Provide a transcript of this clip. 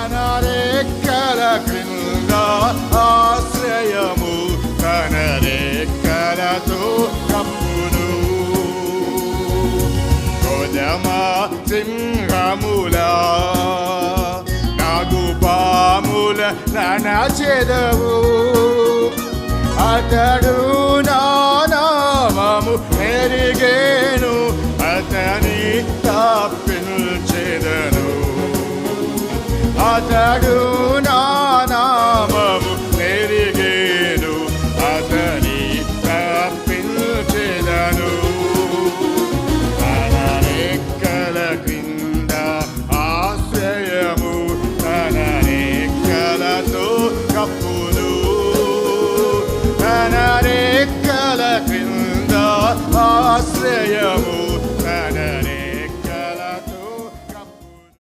తన రెక్కల క్రింద ఆశ్రయము, తన రెక్కలతో కప్పును. కొదమ సింహములా నాగుపాముల ననచెదవు, అతడు నా నామము ఎరిగేను, అతని తప్పించెదను. అతడు నా నామము ఎరిగేను, అతని తప్పించెదను. తన రెక్కల క్రింద ఆశ్రయము, తన రెక్కలతో కప్పును. తన రెక్కల క్రింద ఆశ్రయము,